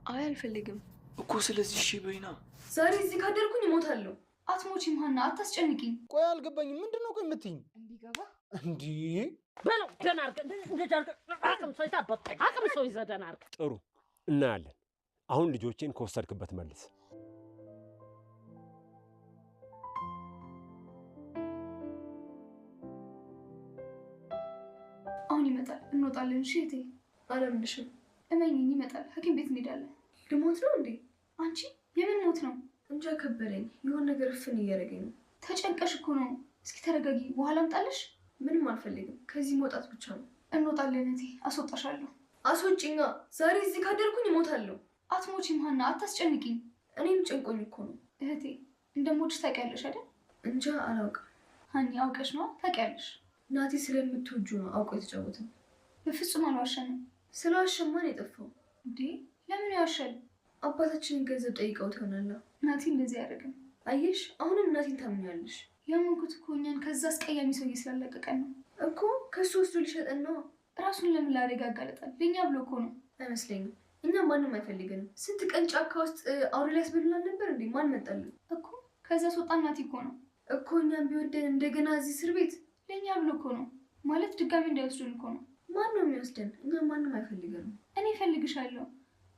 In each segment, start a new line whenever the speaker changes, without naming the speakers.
አይ አልፈልግም
እኮ ስለዚህ እሺ በይና።
ዛሬ እዚህ ካደርኩኝ እሞታለሁ። አትሞቺም ሀና፣ አታስጨንቂኝ።
ቆይ አልገባኝም። ምንድነው ቆይ የምትይኝ?
እንዲገባ
እንዴ
በለው ደህና አድርገህ እንደጃርክ አቅም ሰው ይታበጥ አቅም ሰው ይዘህ ደህና አድርገህ።
ጥሩ እናያለን። አሁን ልጆቼን ከወሰድክበት መልስ።
አሁን ይመጣል፣ እንወጣለን። እሺ እቴ። አለምንሽም እመኝኝ፣ ይመጣል። ሐኪም ቤት እንሄዳለን። ልሞት ነው እንዴ? አንቺ የምን ሞት ነው? እንጃ ከበደኝ። የሆነ ነገር እፍን እያደረገኝ ነው። ተጨንቀሽ እኮ ነው። እስኪ ተረጋጊ። ውሃ ላምጣልሽ? ምንም አልፈልግም። ከዚህ መውጣት ብቻ ነው። እንወጣለን እቴ፣ አስወጣሻለሁ። አስወጪኛ። ዛሬ እዚህ ካደርኩኝ እሞታለሁ። አትሞቺም ሀና፣ አታስጨንቂኝ። እኔም ጭንቆኝ እኮ ነው። እህቴ እንደሞትሽ ታውቂያለሽ አይደል? እንጃ አላውቅም። ሀኒ አውቀሽ ነው? ታውቂያለሽ። ናቲ ስለምትወጁ ነው አውቆ የተጫወተው። በፍጹም አልዋሸንም። ስለዋሸማን የጠፋው እንዴ? ለምን ያዋሻል? አባታችንን ገንዘብ ጠይቀውት ይሆናል። ናቲ እንደዚህ አያደርግም። አየሽ፣ አሁንም ናቲን ታምኛለሽ። ያመንኩት እኮ እኛን ከዛ አስቀያሚ ሰውዬ ስላለቀቀን ነው እኮ። ከሱ ወስዶ ሊሸጠን ነው። ራሱን ለምን ለአደጋ ያጋለጣል? ለእኛ ብሎ እኮ ነው። አይመስለኝም። እኛ ማንም አይፈልገንም። ስንት ቀን ጫካ ውስጥ አውሬ ሊያስበሉን ነበር እንዴ? ማን መጣልን እኮ። ከዛ ስወጣን ናቲ እኮ ነው እኮ። እኛም ቢወደን እንደገና እዚህ እስር ቤት ለእኛ ብሎ እኮ ነው። ማለት ድጋሚ እንዳይወስዱን እኮ ነው። ማን ነው የሚወስደን? እኛ ማንም አይፈልገንም። እኔ እፈልግሻለሁ።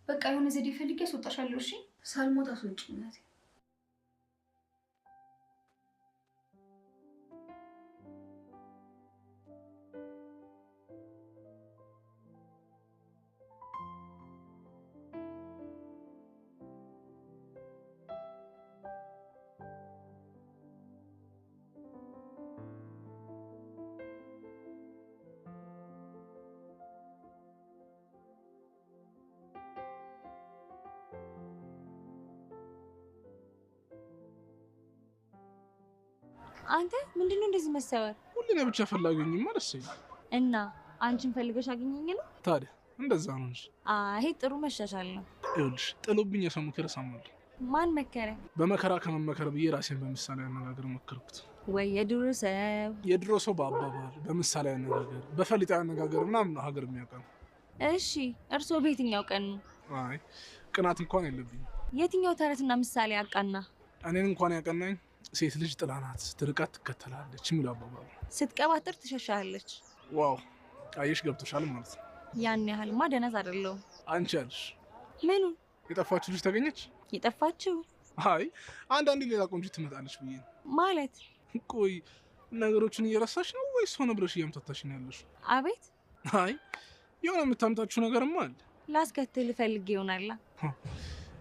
በቃ የሆነ ዘዴ ፈልጌ አስወጣሻለሁ። እሺ? ሳልሞት አስወጪኝ ናቲ።
አንተ ምንድነው እንደዚህ መሰበር?
ሁሌ ብቻ ፈላጊኝ ማለት ሰይ
እና አንቺን ፈልገሽ አገኘኝ ነው?
ታዲያ እንደዛ ነው እንጂ።
ይሄ ጥሩ መሻሻል ነው።
ይኸውልሽ ጥሎብኝ የሰው ምክር እሰማለሁ።
ማን መከረ?
በመከራ ከመመከር ብዬ ራሴን በምሳሌ አነጋገር ሞከርኩት።
ወይ የድሮ ሰው
በአባባል በምሳሌ አነጋገር በፈሊጣ አነጋገር ምናምን ነው ሀገር የሚያውቀው።
እሺ እርሶ በየትኛው ቀን ነው?
አይ ቅናት እንኳን የለብኝም።
የትኛው ተረትና ምሳሌ አቃና?
እኔን እንኳን ያቀናኝ ሴት ልጅ ጥላ ናት፣ ትርቃት ትከተላለች የሚለው አባባል።
ስትቀባጥር ትሸሻለች።
ዋው አየሽ፣ ገብቶሻል ማለት ነው።
ያን ያህልማ ደነዝ አይደለሁም።
አንቺ አልሽ።
ምኑ?
የጠፋችሁ ልጅ ተገኘች?
የጠፋችሁ?
አይ አንዳንዴ ሌላ ቆንጆ ትመጣለች ብዬ ነው።
ማለት?
ቆይ ነገሮችን እየረሳሽ ነው ወይስ ሆነ ብለሽ እያምታታሽ ነው ያለሽ?
አቤት።
አይ የሆነ የምታምታችሁ ነገርማ አለ።
ላስከትል ፈልጌ ይሆናል።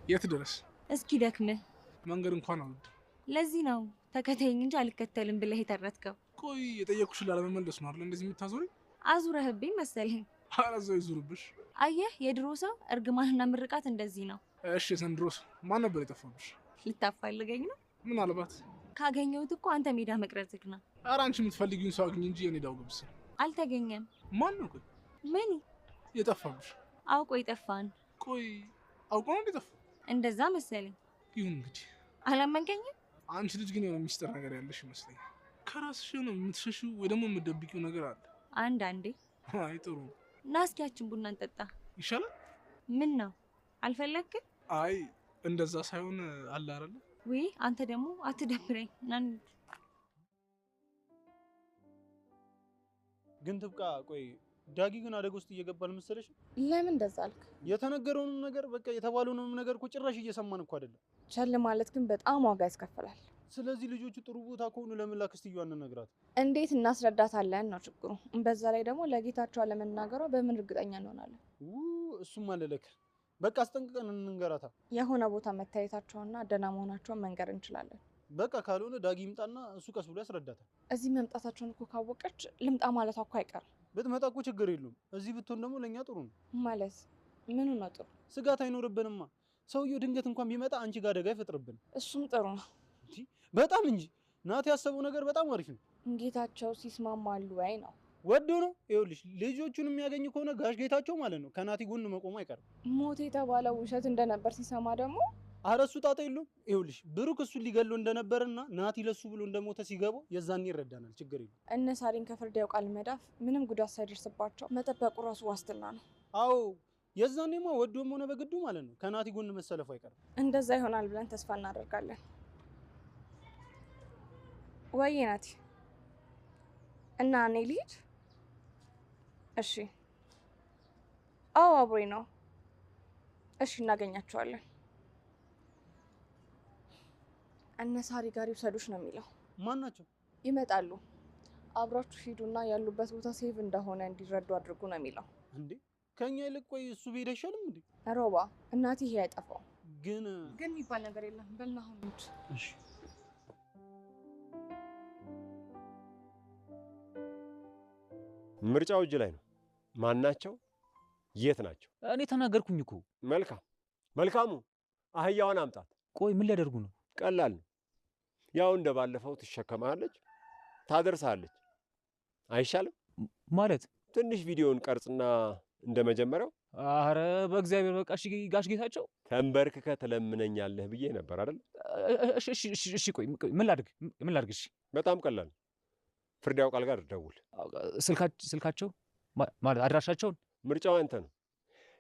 የት ድረስ?
እስኪ ደክምህ።
መንገድ እንኳን አልወድም።
ለዚህ ነው ተከተይኝ እንጂ አልከተልም ብለህ የተረትከው።
ቆይ የጠየኩሽን ላለመመለስ ነው አይደል እንደዚህ የምታዞሪኝ?
አዙረህብኝ መሰለኝ።
አላዛው ይዙርብሽ።
አየህ፣ የድሮ ሰው እርግማንና ምርቃት እንደዚህ ነው።
እሺ የዘንድሮስ ማን ነበር የጠፋብሽ?
ልታፋልገኝ ነው?
ምናልባት
ካገኘሁት እኮ አንተ ሜዳ መቅረዝክ ነው።
ኧረ አንቺ የምትፈልጊውን ሰው አግኝ እንጂ የኔ ዳው ግብስ።
አልተገኘም።
ማን ነው ቆይ
ምን
የጠፋብሽ?
አውቆ ይጠፋን።
ቆይ አውቆ ነው የጠፋ?
እንደዛ መሰለኝ።
ይሁን እንግዲህ።
አላመንከኝም?
አንቺ ልጅ ግን የሆነ ሚስጥር ነገር ያለሽ ይመስለኛል። ከራስሽ ነው የምትሸሽው ወይ ደግሞ የምትደብቂው ነገር አለ?
አንዳንዴ።
አይ ጥሩ።
ና እስኪ ያችን ቡና እንጠጣ
ይሻላል።
ምን ነው አልፈለግክም?
አይ እንደዛ ሳይሆን አለ አይደል?
ወይ አንተ ደግሞ አትደብረኝ።
ግን ትብቃ። ቆይ ዳጊ ግን አደጋ ውስጥ እየገባል መሰለሽ?
ለምን እንደዛ አልክ?
የተነገረውንም ነገር በቃ የተባለውንም ነገር እኮ ጭራሽ እየሰማን እኮ አይደለም።
ቸል ማለት ግን በጣም ዋጋ ያስከፍላል።
ስለዚህ ልጆቹ ጥሩ ቦታ ከሆኑ ለምን ላክስትየው አንነግራት?
እንዴት እናስረዳታለን ነው ችግሩ። በዛ ላይ ደግሞ ለጌታቸው አለመናገሯ በምን እርግጠኛ እንሆናለን?
እሱም አለለክ። በቃ አስጠንቅቀን እንንገራታ።
የሆነ ቦታ መታየታቸውና ደህና መሆናቸውን መንገር እንችላለን።
በቃ ካልሆነ ዳጊ ይምጣና እሱ ቀስ ብሎ ያስረዳታል።
እዚህ መምጣታቸውን እኮ ካወቀች ልምጣ ማለቷ እኮ አይቀርም።
ብትመጣ እኮ ችግር የለውም። እዚህ ብትሆን ደግሞ ለእኛ ጥሩ ነው።
ማለት ምኑ ነው ጥሩ?
ስጋት አይኖርብንማ። ሰውየው ድንገት እንኳን ቢመጣ አንቺ ጋር አደጋ አይፈጥርብን።
እሱም ጥሩ ነው
በጣም እንጂ። ናቲ ያሰበው ነገር በጣም አሪፍ ነው።
ጌታቸው ሲስማማሉ ወይ ነው?
ወዶ ነው። ይኸውልሽ ልጆቹን የሚያገኝ ከሆነ ጋሽ ጌታቸው ማለት ነው ከናቲ ጎን መቆሙ አይቀርም።
ሞት የተባለው ውሸት እንደነበር ሲሰማ ደግሞ
አረሱ ጣጣ የለውም። ይኸውልሽ ብሩክ እሱን ሊገለው እንደነበረና ናቲ ለሱ ብሎ እንደሞተ ሲገባው የዛኔ ይረዳናል። ችግር የለም።
እነ ሳሪን ከፍርድ ያውቃል መዳፍ ምንም ጉዳት ሳይደርስባቸው መጠበቁ ራሱ ዋስትና ነው።
አዎ የዛኔማ ወዶም ሆነ በግዱ ማለት ነው ከናቲ ጎን መሰለፉ አይቀርም።
እንደዛ ይሆናል ብለን ተስፋ እናደርጋለን። ወይ ናቲ እና እኔ ልሂድ? እሺ። አዎ አብሮኝ ነው። እሺ እናገኛቸዋለን። እነ ሳሪ ጋር ይውሰዱሽ ነው የሚለው።
ማን ናቸው?
ይመጣሉ። አብራችሁ ሂዱና ያሉበት ቦታ ሴቭ እንደሆነ እንዲረዱ አድርጉ ነው የሚለው።
እንዴ ከኛ ይልቅ ቆይ እሱ ቢሄድ አይሻልም እንዴ?
ሮባ እናቴ ይሄ አይጠፋው።
ግን
የሚባል ነገር የለም። በልና አሁን ሂድ።
እሺ
ምርጫው እጅ ላይ ነው። ማን ናቸው? የት ናቸው?
እኔ ተናገርኩኝ እኮ።
መልካሙ አህያዋን አምጣት።
ቆይ ምን ሊያደርጉ ነው?
ቀላል ነው። ያው እንደባለፈው ትሸከማለች፣ ታደርሳለች። አይሻልም?
ማለት
ትንሽ ቪዲዮን ቀርጽና እንደመጀመሪያው።
አረ በእግዚአብሔር በቃ እሺ ጋሽ ጌታቸው
ተንበርክከ ትለምነኛለህ ብዬ ነበር አይደል?
እሺ ቆይ ምን ላድርግ? እሺ
በጣም ቀላል። ፍርድ ያውቃል ጋር ደውል።
ስልካቸው ማለት አድራሻቸውን።
ምርጫው አንተ ነው።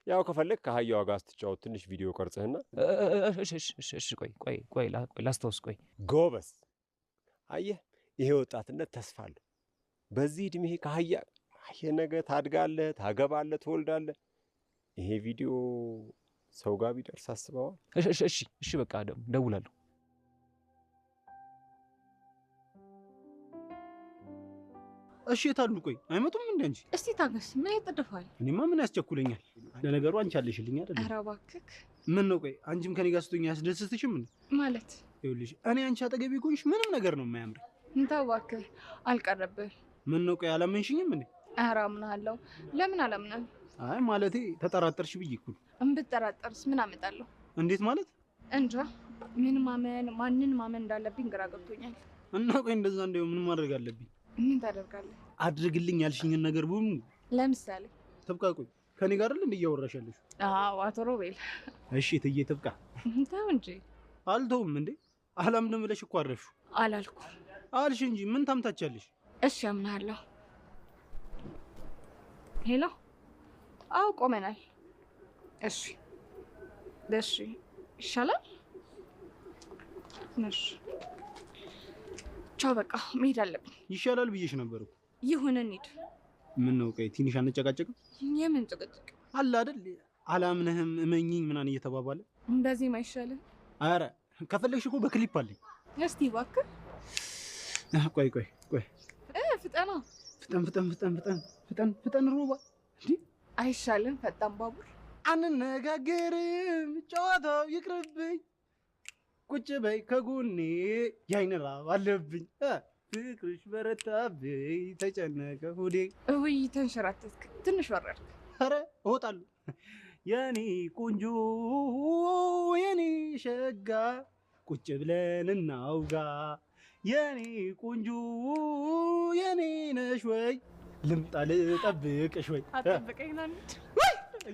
ያው ከፈለክ ከአህያዋ ጋር ስትጫወት ትንሽ ቪዲዮ ቀርጽህና።
እሺ ቆይ ላስታውስ። ቆይ
ጎበስ። አየህ ይሄ ወጣትነት ተስፋ አለ። በዚህ እድሜ ከአህያ ነገ ታድጋለህ፣ ታገባለህ፣ ትወልዳለህ። ይሄ ቪዲዮ ሰው ጋር ቢደርስ አስበዋል?
እሺ በቃ ደውላለሁ።
እሺ የታሉ? ቆይ አይመጡም እንዴ? አንቺ
እስቲ ታገስ። ምን ይጥድፋል?
እኔማ ምን ያስቸኩለኛል? ለነገሩ አንቺ አለሽልኝ አይደል?
ኧረ እባክህ።
ምን ነው ቆይ አንቺም ከኔ ጋር ስትሆኚ ያስደስትሽም እንዴ?
ማለት
ይኸውልሽ እኔ አንቺ አጠገቤ ኮንሽ ምንም ነገር ነው የማያምር።
እንታው እባክህ አልቀረብህ።
ምን ነው ቆይ አላመንሽኝም እንዴ?
ኧረ አምናለሁ። ለምን አላምንም?
አይ ማለቴ ተጠራጠርሽ ብዬ እኮ።
እምብጠራጠርስ ምን አመጣለሁ?
እንዴት ማለት?
እንጃ ማንን ማመን እንዳለብኝ ግራ ገብቶኛል።
እና ቆይ እንደዛ እንደው ምን ማድረግ አለብኝ?
ምን ታደርጋለህ?
አድርግልኝ ያልሽኝን ነገር በሙሉ።
ለምሳሌ
ትብቃ። ቆይ ከኔ ጋር አይደል እያወራሽ ያለሽ?
አዎ አቶ ሮቤል።
እሺ ትዬ ትብቃ።
ተው እንጂ።
አልተውም እንዴ? አላምንም ብለሽ እኮ አረፍሽ።
አላልኩም
አልሽ እንጂ ምን ታምታቻለሽ?
እሺ አምናለሁ። ሄሎ። አዎ ቆመናል። እሺ ይሻላል። እሺ ቻው። በቃ መሄድ አለብኝ።
ይሻላል ብዬሽ ነበር እኮ።
ይሁን እንሂድ።
ምን ነው ቆይ ትንሽ አንጨቃጨቅም?
የምን ጭቅጭቅ
አለ አይደል? አላምንህም እመኚኝ ምናምን እየተባባለ
እንደዚህ ማይሻልህ?
አረ ከፈለግሽ እኮ በክሊፕ አለኝ።
እስቲ እባክህ።
ቆይ ፍጠን ሮባ። እንዴ
አይሻልም? ፈጣን ባቡር።
አንነጋገርም፣ ጨዋታው ይቅርብኝ፣ ቁጭ በይ ከጎኔ፣ የዓይን ራብ አለብኝ፣ ፍቅርሽ በረታብኝ፣ ተጨነቀ ሆዴ።
ውይ ተንሸራተትክ፣ ትንሽ ወረድክ።
ኧረ እወጣለሁ። የኔ ቆንጆ የኔ ሸጋ፣ ቁጭ ብለን እናውጋ፣ የኔ ቆንጆ የኔ ነሽ ወይ፣ ልምጣ ልጠብቅሽ ወይ?
አጠብቀኝ ናንድ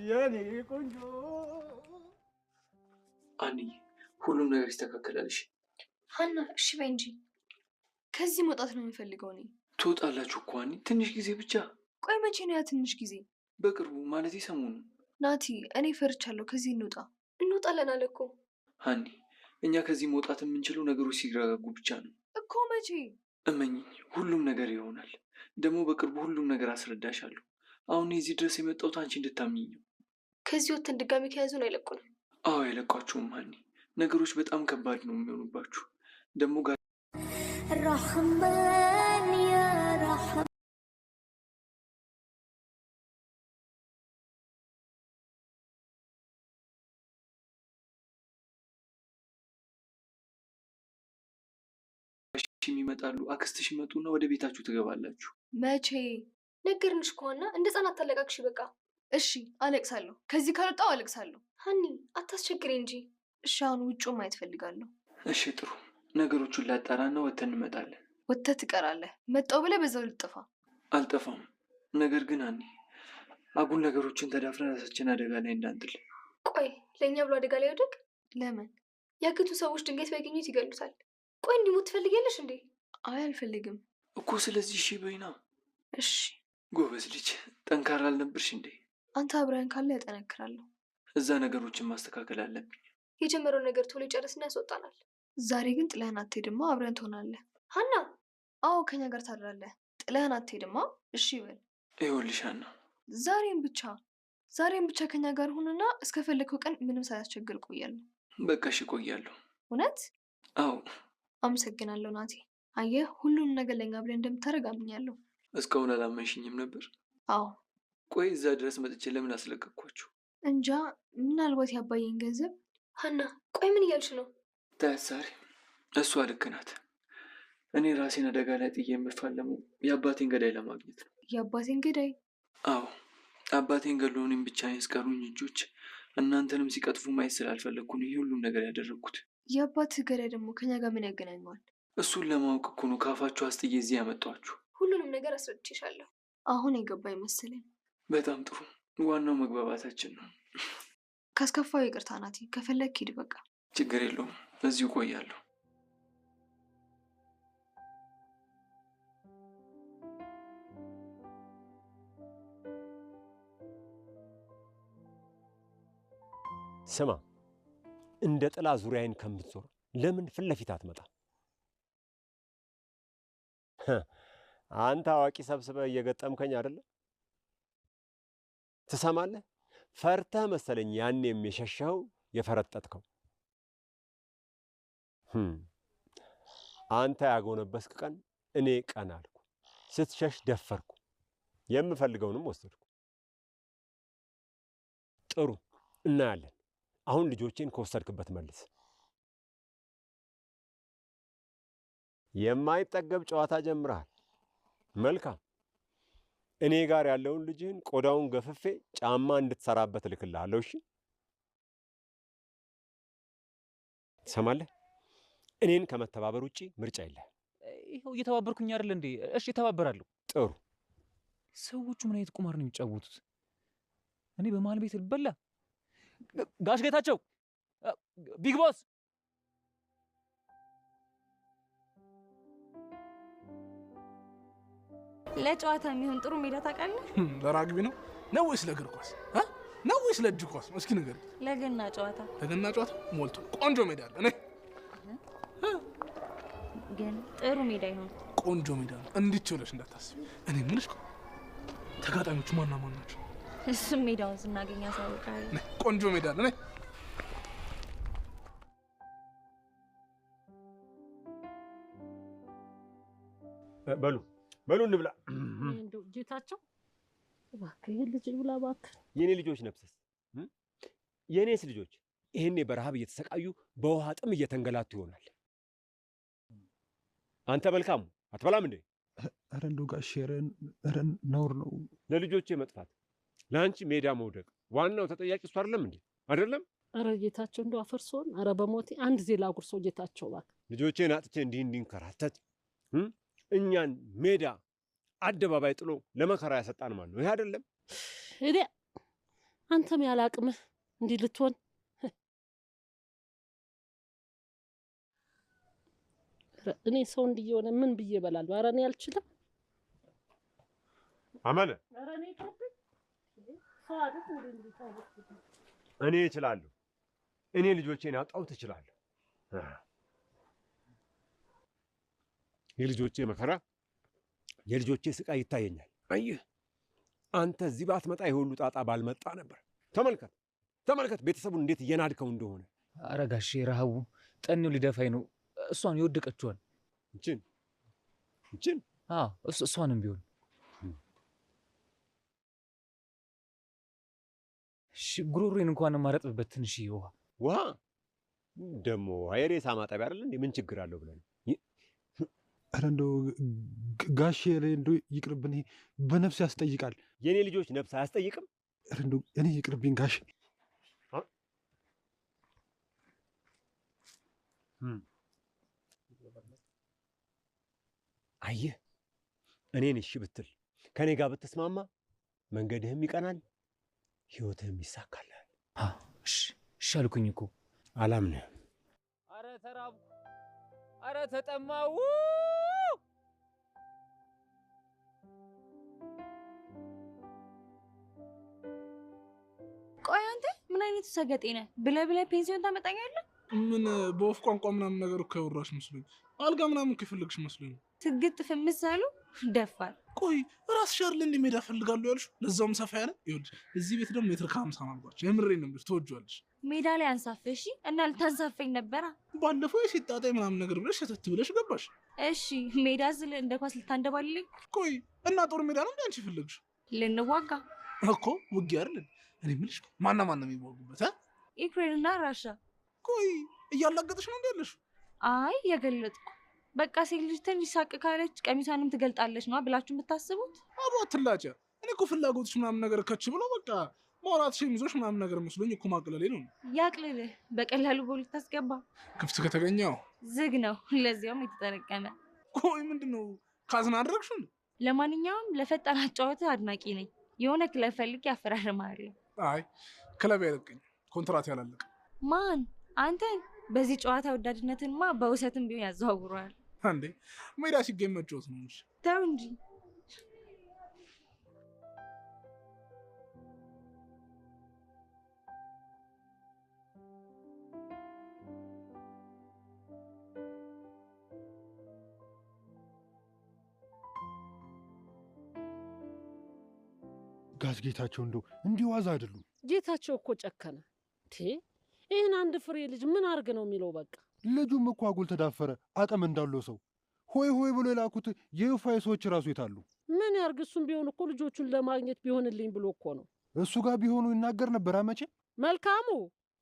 የኔ ቆንጆ።
አንዬ ሁሉም ነገር ይስተካከላልሽ።
ሀና እሺ በይ እንጂ። ከዚህ መውጣት ነው የምፈልገው እኔ።
ትወጣላችሁ እኮ ሀኒ፣ ትንሽ ጊዜ ብቻ።
ቆይ መቼ ነው ያ ትንሽ ጊዜ?
በቅርቡ ማለት ሰሞኑን።
ናቲ እኔ ፈርቻለሁ። ከዚህ እንወጣለን አለ እኮ
ሀኒ። እኛ ከዚህ መውጣት የምንችለው ነገሮች ሲረጋጉ ብቻ ነው
እኮ። መቼ?
እመኝኝ፣ ሁሉም ነገር ይሆናል። ደግሞ በቅርቡ ሁሉም ነገር አስረዳሻለሁ። አሁን እዚህ ድረስ የመጣሁት አንቺ እንድታምኚኝ ነው።
ከዚህ ወጥተን ድጋሚ ከያዙን አይለቁንም።
አዎ አይለቋችሁም ሀኒ። ነገሮች በጣም ከባድ ነው የሚሆኑባችሁ። ደግሞ ጋር
ረህማን ያ ረህማን
ይመጣሉ። አክስትሽ ይመጡና ወደ ቤታችሁ ትገባላችሁ።
መቼ? ነገርንሽ ከሆነ እንደ ህጻናት ታለቃቅሽ። በቃ እሺ አለቅሳለሁ። ከዚህ ካልወጣሁ አለቅሳለሁ። ሀኒ አታስቸግሬ እንጂ። እሺ አሁን ውጭውን ማየት ፈልጋለሁ።
እሺ ጥሩ። ነገሮቹን ላጣራና ወጥተን እንመጣለን።
ወጥተህ ትቀራለህ። መጣሁ ብለህ በዛው ልጥፋ።
አልጠፋም። ነገር ግን ሀኒ አጉል ነገሮችን ተዳፍረን ራሳችን አደጋ ላይ እንዳንጥል።
ቆይ ለእኛ ብሎ አደጋ ላይ ወደቅ? ለምን? ያገቱ ሰዎች ድንገት ቢያገኙት ይገሉታል። ቆይ እንዲሞት ትፈልጊያለሽ እንዴ? አይ አልፈልግም
እኮ። ስለዚህ እሺ በይና።
እሺ
ጎበዝ ልጅ። ጠንካራ አልነበርሽ እንዴ?
አንተ አብረን ካለ ያጠነክራለሁ።
እዛ ነገሮችን ማስተካከል አለብኝ።
የጀመረው ነገር ቶሎ ይጨርስና ያስወጣናል። ዛሬ ግን ጥለህን አትሄድማ፣ አብረን ትሆናለህ። ሀና፣ አዎ ከኛ ጋር ታድራለህ። ጥለህን አትሄድማ። እሺ በል።
ይኸውልሽ ሀና፣
ዛሬም ብቻ ከኛ ጋር ሁንና እስከፈለከው ቀን ምንም ሳያስቸግር ቆያለሁ።
በቃ እሺ እቆያለሁ።
እውነት?
አዎ።
አመሰግናለሁ ናቲ። አየህ ሁሉንም ነገር ለኛ ብለን እንደምታደርግ አምኛለሁ።
እስካሁን አላመንሽኝም ነበር?
አዎ።
ቆይ እዛ ድረስ መጥቼ ለምን አስለቀቅኳችሁ?
እንጃ፣ ምናልባት ያባየን ገንዘብ። ሀና ቆይ ምን እያልሽ ነው?
ታያሳሪ፣ እሷ ልክ ናት። እኔ ራሴን አደጋ ላይ ጥዬ የምፋለመው የአባቴን ገዳይ ለማግኘት ነው።
የአባቴን ገዳይ?
አዎ፣ አባቴን ገድሎ እኔም ብቻ ያስቀሩኝ እጆች እናንተንም ሲቀጥፉ ማየት ስላልፈለግኩ ነው ይህ ሁሉም ነገር ያደረግኩት።
የአባትህ ገዳይ ደግሞ ከኛ ጋር ምን ያገናኘዋል?
እሱን ለማወቅ እኮ ነው ካፋችሁ አስጥዬ እዚህ ያመጣኋችሁ።
ሁሉንም ነገር አስረድቼሻለሁ። አሁን የገባኝ መሰለኝ።
በጣም ጥሩ። ዋናው መግባባታችን ነው።
ካስከፋው ይቅርታ ናቲ። ከፈለግ ሂድ በቃ።
ችግር የለውም፣ እዚሁ ቆያለሁ።
ስማ፣ እንደ ጥላ ዙሪያዬን ከምትዞር ለምን ፊት ለፊት አትመጣ? አንተ አዋቂ ሰብስበህ እየገጠምከኝ አይደለ? ትሰማለህ? ፈርተህ መሰለኝ ያኔም የሸሸኸው የፈረጠጥከው። አንተ ያጎነበስክ ቀን እኔ ቀን አልኩ። ስትሸሽ ደፈርኩ፣ የምፈልገውንም ወሰድኩ። ጥሩ፣ እናያለን። አሁን ልጆቼን ከወሰድክበት መልስ። የማይጠገብ ጨዋታ ጀምረሃል። መልካም፣ እኔ ጋር ያለውን ልጅህን ቆዳውን ገፍፌ ጫማ እንድትሰራበት እልክልሃለሁ። እሺ? ትሰማለህ? እኔን ከመተባበር ውጪ ምርጫ የለህም።
ይኸው እየተባበርኩኝ አይደል እንዴ? እሺ እተባበራለሁ።
ጥሩ።
ሰዎቹ ምን አይነት ቁማር ነው የሚጫወቱት? እኔ በመሀል ቤት ልበላ? ጋሽ ጌታቸው፣ ቢግ ቦስ፣
ለጨዋታ የሚሆን ጥሩ ሜዳ ታውቃለህ?
ለራግቢ ነው ወይስ ለእግር ኳስ ነው ወይስ ለእጅ ኳስ? እስኪ ንገር።
ለገና ጨዋታ።
ለገና ጨዋታ ሞልቶ ቆንጆ ሜዳ አለ። እኔ
ግን ጥሩ ሜዳ ይሆን?
ቆንጆ ሜዳ ነው። እንዲች ብለሽ እንዳታስቢ። እኔ ምንሽ ተጋጣሚዎቹ ማና ማን ናቸው?
እሱም ሜዳውን ስናገኝ ያሳውቃል።
ቆንጆ ሜዳ አለ።
በሉ እንብላ።
እንደው ጌታቸው እባክህ ልጅ ብላ እባክህ።
የኔ ልጆች ነፍሰስ፣ የኔስ ልጆች ይሄኔ በረሃብ እየተሰቃዩ በውሃ ጥም እየተንገላቱ ይሆናል። አንተ መልካሙ አትበላም እንዴ?
ኧረ እንደው ጋሼ፣ ኧረ ነውር ነው።
ለልጆቼ መጥፋት፣ ለአንቺ ሜዳ መውደቅ ዋናው ተጠያቂ እሱ አይደለም እንዴ? አይደለም?
ኧረ ጌታቸው እንደው አፈርሶን፣ ኧረ በሞቴ አንድ ዜ ላጉርሰው ጌታቸው እባክህ።
ልጆቼን አጥቼ እንዲንከራተት እኛን ሜዳ አደባባይ ጥሎ ለመከራ ያሰጣን ማን ነው? ይሄ አይደለም
እዴ? አንተም ያለ አቅምህ እንዲህ ልትሆን እኔ ሰው እንዲየሆነ ምን ብዬ እበላለሁ? ኧረ እኔ አልችልም።
አመነ
ኧረ እኔ ይቅርብኝ።
እኔ እችላለሁ። እኔ ልጆቼን ያጣሁት እችላለሁ። የልጆቼ መከራ፣ የልጆቼ ስቃይ ይታየኛል። አየህ፣ አንተ እዚህ ባትመጣ ይሄ ሁሉ ጣጣ ባልመጣ ነበር። ተመልከት ቤተሰቡን እንዴት እየናድከው እንደሆነ።
ኧረ ጋሼ ረሃቡ ጠኔው ሊደፋኝ ነው። እሷን የወደቀችዋን
እንችን
እሷንም ቢሆን ጉሮሮዬን እንኳን የማረጥብበት ትንሽዬ
ውሃ ደግሞ የሬሳ ማጠቢያ አይደል እንዴ? ምን ችግር አለው ብለን።
ኧረ እንደው ጋሼ እንደው ይቅርብን። ይሄ በነፍስ ያስጠይቃል።
የኔ ልጆች ነፍስ አያስጠይቅም?
ኧረ እንደው እኔ ይቅርብኝ ጋሼ።
አየህ፣ እኔን እሺ ብትል ከኔ ጋር ብትስማማ መንገድህም ይቀናል፣ ህይወትህም ይሳካልሃል።
እሺ አልኩኝ እኮ።
አላምንህም።
ኧረ ተራብኩ፣ ኧረ ተጠማሁ።
አይነቱ ሰገጤ ነህ? ብለህ ፔንሲዮን ታመጣኛለህ?
ምን በወፍ ቋንቋ ምናምን ነገር እኮ ያወራሽ መስሎኝ። አልጋ ምናምን ከፈለግሽ መስሎኝ።
ትግጥ ፍምስ አሉ ደፋር።
ቆይ ራስሽ አይደል እንደ ሜዳ ፈልጋለሁ ያልሽ? ለዛውም ሰፋ ያለ። ይኸውልሽ እዚህ ቤት ደግሞ ሜትር ከ50 ነው አልኳቸው። የምሬን ነው የምልሽ፣ ትወጂዋለሽ።
ሜዳ ላይ አንሳፈሽ እና ልታንሳፈኝ ነበራ።
ባለፈው የሴት ጣጣ ምናምን ነገር ብለሽ ሰተት ብለሽ ገባሽ።
እሺ ሜዳ ስለ እንደ ኳስ ልታንደባልልኝ?
ቆይ እና ጦር ሜዳ ነው እንደ አንቺ ፈለግሽ?
ልንዋጋ
እኮ ውጊያ አይደል? እኔ የምልሽ ማና ነው የሚዋጉበት?
ዩክሬን እና ራሻ።
ቆይ እያላገጥሽ ነው እንደ ያለሽው?
አይ የገለጥኩ በቃ ሴት ልጅ ትንሽ ሳቅ ካለች ቀሚሷንም ትገልጣለች ነው ብላችሁ የምታስቡት?
አቦ አትላጫ። እኔ እኮ ፍላጎትሽ ምናምን ነገር ከች ብሎ በቃ ማውራት ሸሚዞሽ ምናምን ነገር መስሎኝ እኮ ማቅለሌ ነው።
ያቅልልህ። በቀላሉ ቦል ታስገባ።
ክፍት ከተገኘው
ዝግ ነው፣ ለዚያውም የተጠረቀመ።
ቆይ ምንድነው ካዝና አደረግሽው?
ለማንኛውም ለፈጣን አጫወትህ አድናቂ ነኝ። የሆነ ክለብ ፈልግ ያፈራርማለሁ።
አይ ክለብ ያለቀኝ ኮንትራት ያላለቀ።
ማን? አንተን? በዚህ ጨዋታ ወዳድነትንማ በውሰትም ቢሆን ያዘዋውረዋል።
አንዴ ሜዳ ሲገኝ መጫወት ነው እንጂ።
ተው እንጂ።
ጋሽ ጌታቸው እንደው እንዲህ ዋዛ አይደሉም።
ጌታቸው እኮ ጨከነ። ይህን አንድ ፍሬ ልጅ ምን አርግ ነው የሚለው? በቃ
ልጁም እኮ አጉል ተዳፈረ። አቅም እንዳለው ሰው ሆይ ሆይ ብሎ የላኩት የዩፋይ ሰዎች ራሱ የታሉ?
ምን ያርግ? እሱም ቢሆን እኮ ልጆቹን ለማግኘት ቢሆንልኝ ብሎ እኮ ነው።
እሱ ጋር ቢሆኑ ይናገር ነበር። አመቼ
መልካሙ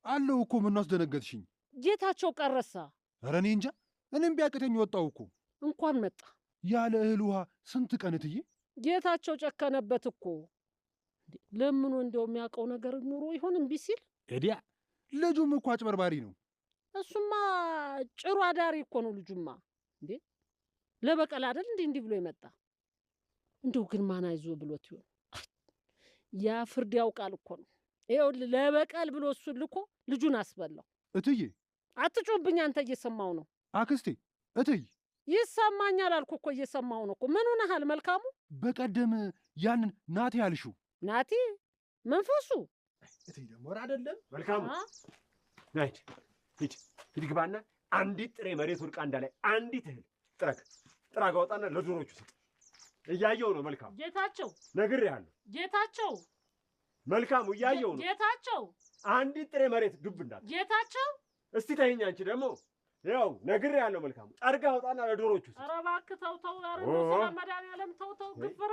አለው እኮ። ምን አስደነገጥሽኝ?
ጌታቸው ቀረሳ።
ኧረ እኔ እንጃ። እኔም ቢያቅተኝ ወጣው እኮ።
እንኳን መጣ።
ያለ እህል ውሃ ስንት ቀን እትዬ።
ጌታቸው ጨከነበት እኮ። ለምኑ እንደው የሚያውቀው ነገር ኑሮ ይሆን እምቢ ሲል?
እዲያ ልጁም እኮ አጭበርባሪ ነው።
እሱማ ጭሩ አዳሪ እኮ ነው ልጁማ። እንዴ ለበቀል አይደል እንዲህ ብሎ የመጣ? እንደው ግን ማን አይዞ ብሎት ይሆን? ያ ፍርድ ያውቃል እኮ ነው። ይኸውልህ ለበቀል ብሎ እሱን ልኮ ልጁን አስበላው።
እትዬ
አትጮህብኝ አንተ፣ እየሰማሁ ነው።
አክስቴ እትዬ
ይሰማኛል አልኩ እኮ እየሰማሁ ነው እኮ። ምን ሆነሃል መልካሙ?
በቀደም ያንን ናቲ ያልሽው
ናቲ መንፈሱ
እትዬ ደግሞ አይደለም
መልካሙ ናይት ሂድ ግባና አንዲት ጥሬ መሬት ወድቃ እንዳላይ አንዲት እህል ጥራግ አውጣና ለዶሮቹ ስጥ። እያየው ነው መልካሙ።
ጌታቸው
ነግሬሃለሁ።
ጌታቸው
መልካሙ እያየው ነው።
ጌታቸው
አንዲት ጥሬ መሬት ግብ እንዳት።
ጌታቸው
እስቲ ተይኝ አንቺ ደግሞ። ያው ነግሬሃለሁ መልካሙ። ጠርጋ አውጣና ለዶሮቹ ስጥ።
ኧረ እባክህ ተው። ኧረ ስለ መድኃኒዓለም ተው ግፍራ።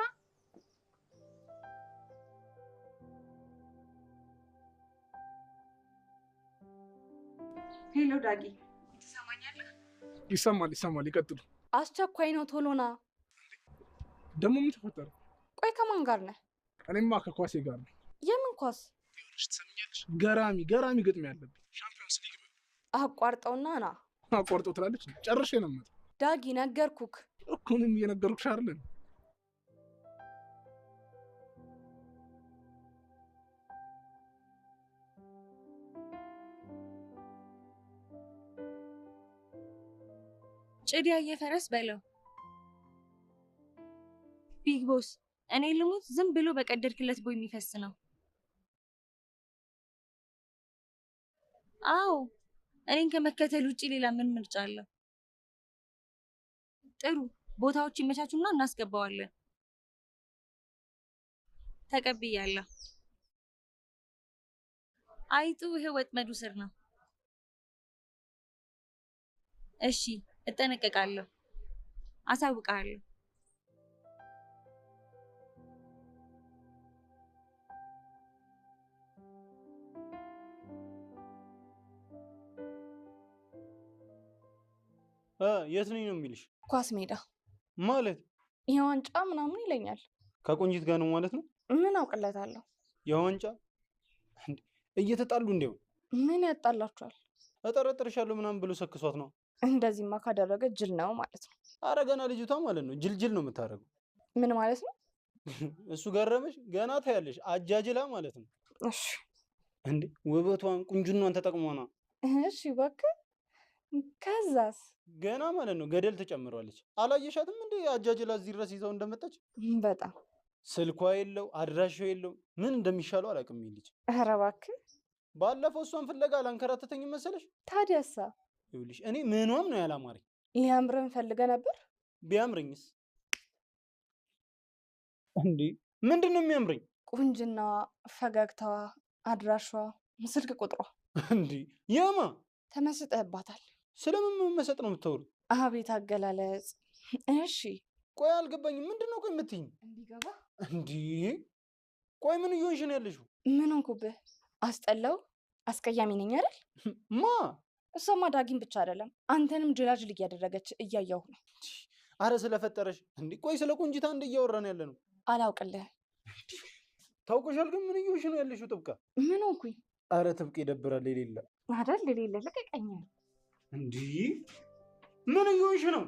ሄሎ ዳጊ፣ ትሰማኛለህ?
ይሰማል። ይቀጥሉ።
አስቸኳይ ነው፣ ቶሎ ና።
ደግሞ ምን ተፈጠረ?
ቆይ ከማን ጋር ነህ?
እኔማ ከኳሴ ጋር ነው።
የምን ኳስ?
ይኸውልሽ ትሰምኛለሽ? ገራሚ ግጥም ያለብኝ ሻምፒዮንስ ሊግ ነው።
አቋርጠውና ና።
አቋርጠው ትላለች። ጨርሼ ነው የምመጣው።
ዳጊ ነገርኩክ
እኮ። እኔም እየነገርኩሽ አይደል?
ጭዲያ እየፈረስ በለው። ቢግ ቦስ፣ እኔ ልሙት ዝም ብሎ በቀደድክለት ቦይ የሚፈስ ነው። አዎ እኔን ከመከተል ውጪ ሌላ ምን ምርጫ አለው? ጥሩ ቦታዎች ይመቻቹና እናስገባዋለን። ተቀብያለሁ። አይጡ ይሄ ወጥመዱ ስር ነው። እሺ እጠነቀቃለሁ፣ አሳውቃለሁ።
የት ነኝ ነው የሚልሽ?
ኳስ ሜዳ
ማለት
የዋንጫ ምናምን ይለኛል።
ከቆንጂት ጋር ነው ማለት ነው?
ምን አውቅለታለሁ?
የዋንጫ እየተጣሉ እንደው
ምን ያጣላችኋል?
እጠረጥርሻለሁ ምናምን ብሎ ሰክሷት ነው።
እንደዚህማ ካደረገ ጅል ነው ማለት ነው።
አረ ገና ልጅቷ ማለት ነው ጅልጅል ነው የምታደርገው።
ምን ማለት ነው?
እሱ ገረመሽ? ገና ታያለሽ። አጃጅላ ማለት ነው።
እሺ
እንዴ ውበቷን ቁንጅናዋን ተጠቅሟ ነው።
እሺ እባክህ። ከዛስ?
ገና ማለት ነው ገደል ተጨምሯለች። አላየሻትም እንዴ አጃጅላ እዚህ ድረስ ይዘው እንደመጣች?
በጣም
ስልኳ የለው አድራሻው የለው። ምን እንደሚሻለው አላውቅም። ይልጅ
ኧረ እባክህ
ባለፈው እሷን ፍለጋ ላንከራተተኝ መሰለሽ?
ታዲያሳ?
ይኸውልሽ እኔ ምኗም ነው ያላማረኝ።
ሊያምረን ፈልገ ነበር።
ቢያምረኝስ? እንዴ ምንድን ነው የሚያምረኝ?
ቁንጅናዋ፣ ፈገግታዋ፣ አድራሿ፣ ስልክ ቁጥሯ።
እንዴ የማ
ተመስጠህባታል?
ስለምን መመሰጥ ነው የምታወሪው?
አቤት አገላለጽ። እሺ
ቆይ አልገባኝም። ምንድን ነው ቆይ የምትይኝ?
እንዲገባ
እንዴ ቆይ ምን እየሆንሽ ነው ያለሽው?
ምን ሆንኩብህ? አስጠላው? አስቀያሚ ነኝ አይደል?
ማ
እሷማ ዳጊም ብቻ አይደለም አንተንም ጅላጅል እያደረገች እያየሁ ነው።
አረ ስለፈጠረሽ። እንዴ ቆይ ስለ ቁንጅታ እንደ እያወራን ያለ ነው።
አላውቅልህም።
ታውቆሻል። ግን ምን እየሆንሽ ነው ያለሽው? ጥብቃ
ምን ሆንኩኝ?
አረ ጥብቅ ይደብራል። የሌለ
አይደል? የሌለ ልቀቀኝ።
እንዴ ምን እየሆንሽ ነው?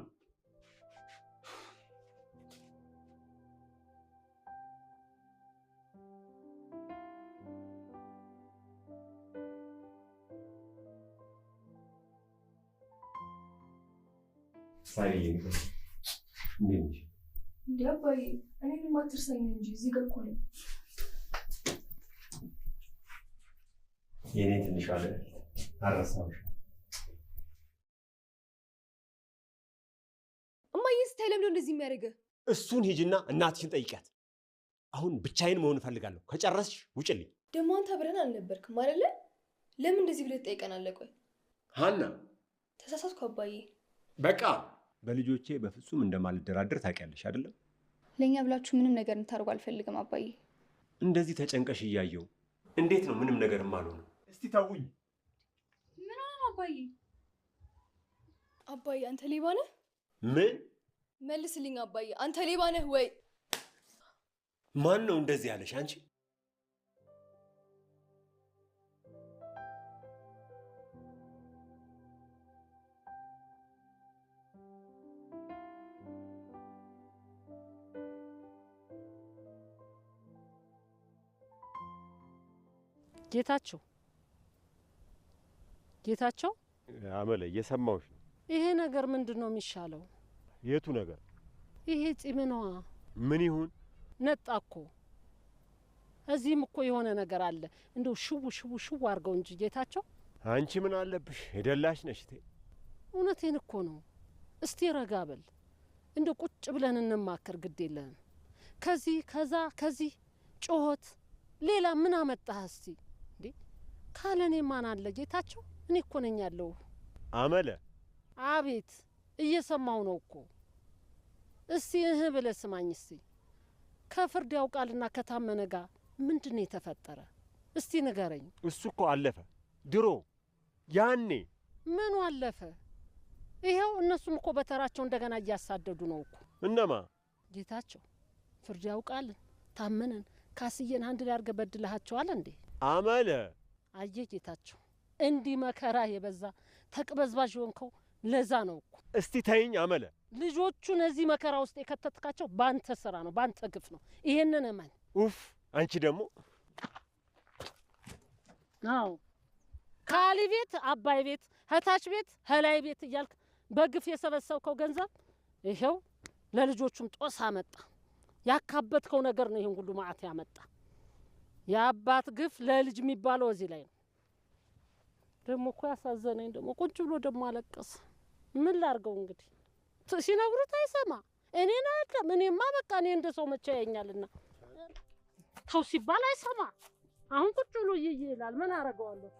ሳይ
እንዴ አባዬ እኔንም አትርሳኝ እንጂ እዚህ ጋር እኮ ነኝ።
የኔ ትንሽ አለ አረሳሁሽ።
እማዬ ስታይ ለምንድን ነው እንደዚህ የሚያደርገው?
እሱን ሂጂና እናትሽን ጠይቂያት። አሁን ብቻዬን መሆን እፈልጋለሁ። ከጨረስሽ ውጭልኝ።
ደግሞ አንተ አብረን አልነበርክም አይደለ? ለምን እንደዚህ ብለህ ትጠይቀናለህ? ቆይ
ሀና
ተሳሳትኩ አባዬ።
በቃ በልጆቼ በፍጹም እንደማልደራደር ታውቂያለሽ አይደለም?
ለእኛ ብላችሁ ምንም ነገር እንታደርጉ አልፈልግም አባዬ።
እንደዚህ ተጨንቀሽ እያየው እንዴት ነው ምንም ነገር የማልሆነው? እስቲ ተውኝ።
ምን ሆነ አባዬ? አባዬ አንተ ሌባ ነህ?
ምን?
መልስልኝ አባዬ፣ አንተ ሌባ ነህ ወይ?
ማን ነው እንደዚህ ያለሽ አንቺ?
ጌታቸው ጌታቸው፣
አመለ እየሰማሁሽ ነው።
ይሄ ነገር ምንድን ነው የሚሻለው?
የቱ ነገር?
ይሄ ፂምኗ
ምን ይሁን?
ነጣ እኮ። እዚህም እኮ የሆነ ነገር አለ። እንደው ሽው አድርገው እንጂ ጌታቸው።
አንቺ ምን አለብሽ? የደላሽ ነሽ።
እውነቴን እኮ ነው። እስቲ ረጋ በል። እንደው ቁጭ ብለን እንማከር። ግድ የለህም ከዚህ ከዛ ከዚህ ጮኸት ሌላ ምን አመጣህ? እስቲ እንዴ ካለኔ ማን አለ ጌታቸው? እኔ እኮ ነኝ ያለው።
አመለ።
አቤት፣ እየሰማው ነው እኮ። እስቲ ብለህ ስማኝ። እስቲ ከፍርድ ያውቃልና ከታመነ ጋር ምንድን ነው የተፈጠረ? እስቲ ንገረኝ።
እሱ እኮ አለፈ ድሮ፣ ያኔ።
ምኑ አለፈ? ይኸው እነሱም እኮ በተራቸው እንደገና እያሳደዱ ነው እኮ።
እነማ?
ጌታቸው ፍርድ ያውቃልን ታመነን ካስየን አንድ ላይ አድርገህ በድለሃቸዋል እንዴ?
አመለ።
አየህ ጌታቸው፣ እንዲህ መከራ የበዛ ተቅበዝባዥ ሆንከው ለዛ ነው እኮ።
እስቲ ተይኝ አመለ።
ልጆቹን እዚህ መከራ ውስጥ የከተትካቸው ባንተ ስራ ነው፣ ባንተ ግፍ ነው። ይሄንን እመን።
ኡፍ! አንቺ ደግሞ
አዎ፣ ካሊ ቤት፣ አባይ ቤት፣ ህታች ቤት፣ ህላይ ቤት እያልክ በግፍ የሰበሰብከው ገንዘብ ይሄው ለልጆቹም ጦስ አመጣ። ያካበትከው ነገር ነው ይሄን ሁሉ ማዕት ያመጣ። የአባት ግፍ ለልጅ የሚባለው እዚህ ላይ ነው። ደግሞ እኮ ያሳዘነኝ ደግሞ ቁጭ ብሎ ደግሞ አለቀሰ። ምን ላርገው እንግዲህ ሲነግሩት አይሰማ። እኔን አይደለም እኔማ በቃ እኔ እንደ ሰው መቼ ያየኛልና ተው ሲባል አይሰማ። አሁን ቁጭ ብሎ ይላል። ምን አረገዋለሁ?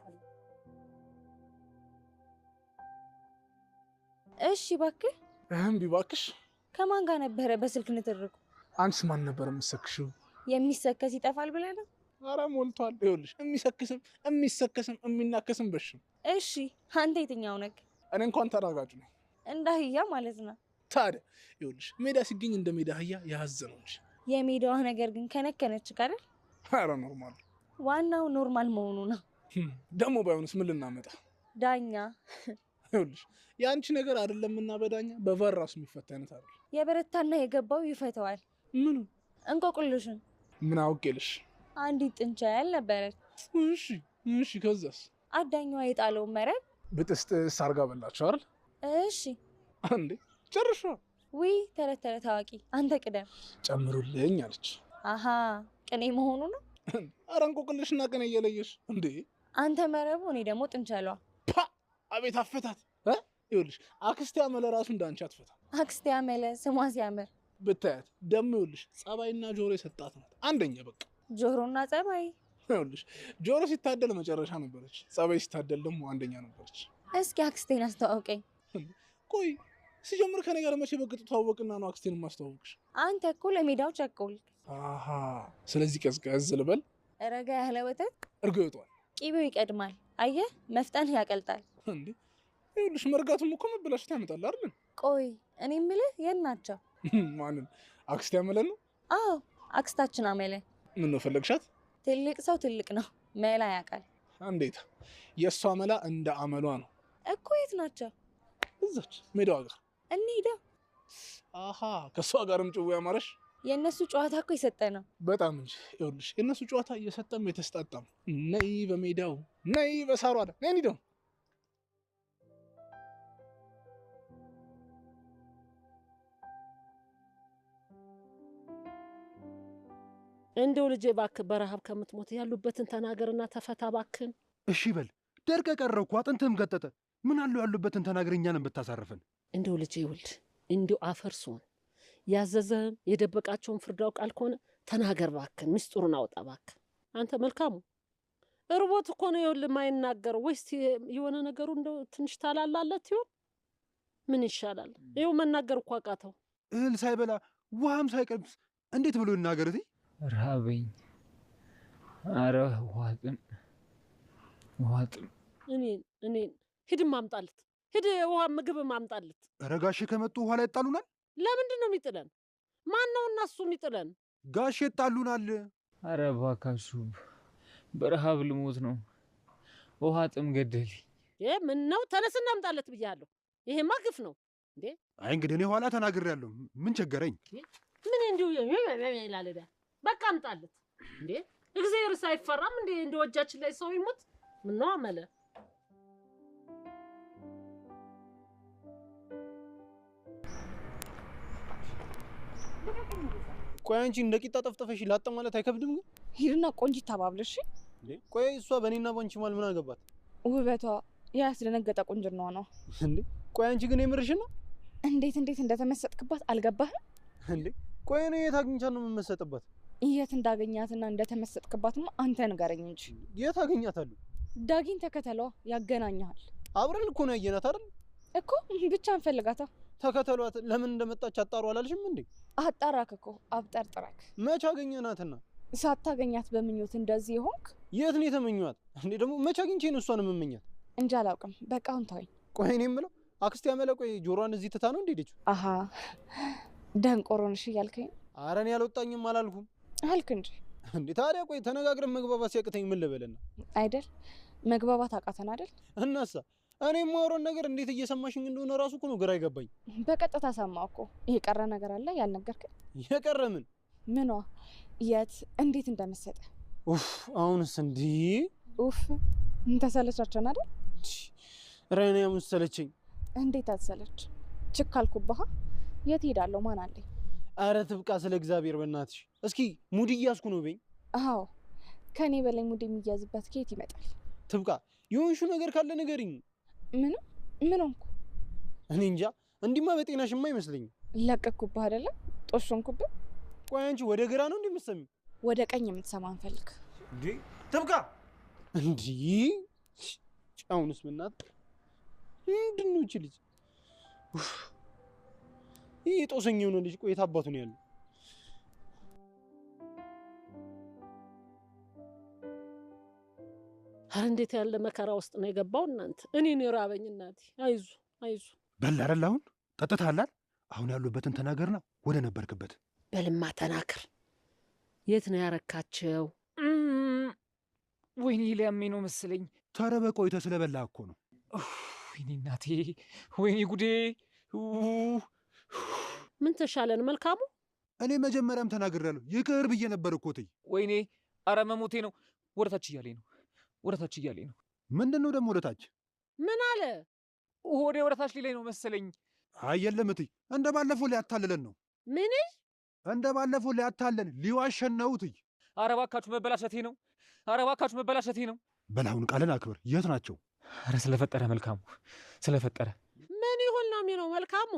እሺ እባክህ።
እባክሽ።
ከማን ጋር ነበረ በስልክ ንትርኩ?
አንቺስ ማን ነበር የምትሰክሽው?
የሚሰከስ ይጠፋል ብለህ ነው?
ኧረ ሞልቷል። ይኸውልሽ የሚሰክስም የሚሰከስም የሚናከስም በሽም።
እሺ አንተ የትኛው ነህ?
እኔ እንኳን ተራጋጭ ነኝ።
እንደ አህያ ማለት ነው።
ታዲያ ይኸውልሽ ሜዳ ሲገኝ እንደ ሜዳ አህያ ያዘነው እንጂ።
የሜዳዋ ነገር ግን ከነከነች አይደል?
ኧረ ኖርማል።
ዋናው ኖርማል መሆኑ ነው።
ደግሞ ባይሆንስ ምን ልናመጣ?
ዳኛ።
ይኸውልሽ የአንቺ ነገር አይደለምና በዳኛ በቨር ራሱ የሚፈታ አይነት አይደል።
የበረታና የገባው ይፈተዋል።
ምኑ?
እንቆቅልሽን።
ምን አውቄልሽ?
አንዲት ጥንቻ ያልነበረች።
እሺ ከዛስ?
አዳኛዋ የጣለውን መረብ
ብጥስጥስ አርጋ በላችሁ አይደል?
እሺ
አንዴ ጨርሻ።
ውይ ተረት ተረት አዋቂ አንተ ቅደም።
ጨምሩልኝ አለች።
አሃ ቅኔ መሆኑ ነው።
ኧረ እንቆቅልሽና ቅኔ እየለየሽ እንዴ?
አንተ መረቡ፣ እኔ ደግሞ ጥንቸሏ።
አቤት አፈታት! ይኸውልሽ አክስቴ አመለ ራሱ እንዳንቺ አትፈታ።
አክስቴ አመለ ስሟ ሲያምር
ብታያት ደግሞ ይኸውልሽ ጸባይና ጆሮ የሰጣት ናት። አንደኛ በቃ
ጆሮና ጸባይ።
ይኸውልሽ ጆሮ ሲታደል መጨረሻ ነበረች፣ ጸባይ ሲታደል ደግሞ አንደኛ ነበረች።
እስኪ አክስቴን አስተዋውቀኝ።
ቆይ ሲጀምር ከኔ ጋር መቼ በቅጡ ተዋወቅና ነው አክስቴን ማስተዋወቅሽ?
አንተ እኮ ለሜዳው ቸኮል።
አሃ ስለዚህ ቀዝቀዝ ልበል።
ረጋ ያለ ወተት
እርጎ ይወጣል፣
ቂቤው ይቀድማል። አየህ መፍጠን ያቀልጣል።
እንዴ ይኸውልሽ መርጋቱም እኮ መበላሸት ያመጣል አይደል?
ቆይ እኔ የምልህ የት ናቸው?
ማንን? አክስቴ አመለ ነው?
አዎ አክስታችን አመለ።
ምን ነው ፈለግሻት?
ትልቅ ሰው ትልቅ ነው፣ መላ ያውቃል።
እንዴት? የእሷ መላ እንደ አመሏ ነው
እኮ። የት ናቸው?
እዛች ሜዳዋ ጋር
እንሂዳ።
አሃ ከእሷ ጋርም ጭው ያማረሽ።
የእነሱ ጨዋታ እኮ የሰጠ ነው
በጣም እንጂ። ይኸውልሽ የእነሱ ጨዋታ እየሰጠም የተስጣጣም። ነይ በሜዳው ነይ በሳሯ አለ ነይ እንሂደው።
እንደው ልጄ እባክህ በረሃብ ከምትሞት ያሉበትን ተናገርና ተፈታ እባክህን።
እሺ በል ደርቀ ቀረው እኮ አጥንትህም ገጠጠ። ምን አለው ያሉበትን ተናገር፣ እኛንም ብታሳርፈን።
እንደው ልጄ ይውልድ እንደው አፈርሶን ያዘዘህን የደበቃቸውን ፍርዳው ቃል ከሆነ ተናገር እባክህን፣ ምስጢሩን አውጣ እባክህ። አንተ መልካሙ እርቦት እኮ ነው ይኸውልህ የማይናገረው። ወይስ የሆነ ነገሩ እንደው ትንሽ ታላላለት ይሆን? ምን ይሻላል? ይኸው መናገር እኮ አቃተው።
እህል ሳይበላ ውሃም ሳይቀምስ እንዴት ብሎ ይናገር? እቴ
ራበኝ። አረ ዋጥም
እኔን ሂድ ማምጣለት፣ ሂድ ውሃ ምግብ ማምጣለት።
ኧረ ጋሼ ከመጡ በኋላ ይጣሉናል።
ለምንድን ነው የሚጥለን? ማን ነው እና እሱ የሚጥለን?
ጋሼ ይጣሉናል።
አረ እባካችሁ በረሃብ ልሞት ነው። ውሃ ጥም ገደለኝ።
ምን ነው? ተነስ እናምጣለት ብያለሁ። ይሄማ ግፍ ነው እንዴ!
አይ እንግዲህ እኔ ኋላ ተናግሬያለሁ። ምን ቸገረኝ?
ምን እንዲሁ ይላል። በቃ አምጣለት እንዴ! እግዚአብሔር ሳይፈራም እንዴ እንደ ወጃችን ላይ ሰው ይሞት። ምን ነው አመለ?
ቆይ አንቺ እንደ ቂጣ ጠፍጥፈሽ ላጣ ማለት አይከብድም? ግን
ሂድና ቆንጂት ተባብለሽ።
እንዴ ቆይ እሷ በእኔና ባንቺ ማል ምን አገባት?
ውበቷ ያስደነገጠ ቁንጅናዋ ነው
እንዴ። ቆይ አንቺ ግን የምርሽን ነው?
እንዴት እንደተመሰጥክባት አልገባህም
እንዴ? ቆይ እኔ የት አግኝቻት ነው የምመሰጥባት?
የት እንዳገኛትና እንደተመሰጥክባትማ አንተ ንገረኝ እንጂ።
የት አገኛታለሁ?
ዳጊን ተከተለዋ፣ ያገናኛል።
አብረን እኮ ነው ያየናት አይደል?
እኮ ብቻ እንፈልጋታ።
ተከተሏት። ለምን እንደመጣች አጣሩ አላልሽም እንዴ?
አጣራክ እኮ አብጠርጥረክ።
መች አገኘናትና?
ሳታገኛት በምኞት እንደዚህ ሆንክ?
የት ነው የተመኘኋት እንዴ? ደግሞ መች አግኝቼ ነው እሷን የምመኛት?
እንጂ አላውቅም። በቃ አሁን ተወኝ።
ቆይ እኔ የምለው አክስቴ ያመለ ቆይ ጆሮዋን እዚህ ትታ ነው እንዴ ሄደችው?
አሃ ደንቆሮ ነሽ እያልከኝ?
ኧረ እኔ አልወጣኝም አላልኩም
አልክ እንጂ
እንዴ። ታዲያ ቆይ ተነጋግረን መግባባት ሲያቅተኝ ምን ልበልና?
አይደል መግባባት አቃተን አይደል?
እናሳ እኔ የማወራውን ነገር እንዴት እየሰማሽኝ እንደሆነ ራሱ እኮ ነው ግራ አይገባኝ።
በቀጥታ ሰማሁ እኮ። የቀረ ነገር አለ ያልነገርከኝ?
የቀረ ምን?
ምኗ? የት እንዴት እንደመሰጠ?
ኡፍ አሁንስ እንዲህ
ኡፍ እንተሰለቻችን አይደል?
ራይና ያምሰለችኝ።
እንዴት አትሰለች? ችካልኩብህ። የት ሄዳለሁ? ማን አለኝ?
አረ ትብቃ፣ ስለ እግዚአብሔር በእናትሽ። እስኪ ሙድ እያዝኩ ነው በይኝ።
አዎ ከኔ በላይ ሙድ የሚያዝበት ከየት ይመጣል?
ትብቃ፣ የሆንሽው ነገር ካለ ንገሪኝ።
ምን ሆንኩ?
እኔ እንጃ። እንዲማ በጤናሽማ አይመስለኝም።
ለቀኩብህ አይደለም? ጦሾንኩብህ።
ቆይ አንቺ ወደ ግራ ነው እንደምትሰሚው?
ወደ ቀኝ የምትሰማ እንፈልግ
እንዴ? ትብቃ እንዴ! ጫውንስ ምናት ምንድን ነው እቺ ልጅ? ይሄ ጦሰኛ የሆነ ልጅ ቆይ የት አባቱ ነው ያለው?
አረ እንዴት ያለ መከራ ውስጥ ነው የገባው እናንተ። እኔን የራበኝ እናቴ። አይዞ
በል አይደል? አሁን ጠጥተሃል። አሁን ያሉበትን ተናገርና ወደ ነበርክበት
በልማ ተናገር። የት ነው ያረካቸው?
ወይኔ ሊያመኝ ነው መሰለኝ።
ተረበ ቆይተ ስለበላ እኮ ነው።
ወይኔ እናቴ፣ ወይኔ ጉዴ።
ምን ተሻለን መልካሙ?
እኔ መጀመሪያም ተናግሬያለሁ። ይቅር ብዬ ነበር እኮ ትይ።
ወይኔ አረ መሞቴ ነው። ወደታች እያለኝ ነው። ምንድን
ነው ደግሞ ወደታች?
ምን አለ?
ሆዴ ወደታች ሊለኝ ነው መሰለኝ።
አይ የለም እትይ፣ እንደ ባለፈው ሊያታልለን ነው።
ምን?
እንደ ባለፈው ሊያታለን ሊዋሸን ነው እትይ።
አረ እባካችሁ መበላሸቴ ነው።
በላሁን ቃልን አክብር። የት ናቸው?
ኧረ ስለፈጠረ መልካሙ፣ ስለፈጠረ
ምን ይሁን ነው የሚለው መልካሙ?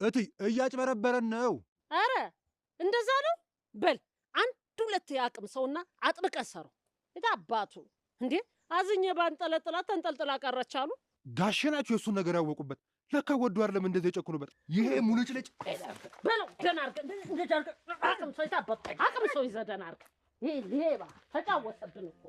እትይ እያጭበረበረን ነው።
ኧረ እንደዛ ነው። በል አንድ ሁለት የአቅም ሰውና አጥብቀህ ሰረው። የታባቱ እንዴ አዝኜ ባንጠለጥላት ተንጠልጥላ ቀረች አሉ።
ጋሼ ናቸው የእሱን ነገር ያወቁበት። ለካ ወዱ አይደለም እንደዚህ የጨኩኑበት። ይሄ ሙልጭልጭ
በለው ደህና አድርገህ እንደዚህ አድርገህ አቅም ሰው የታባቱ አቅም ሰው ይዘህ ደህና አድርገህ። ይሄ ሌባ ተጫወተብን እኮ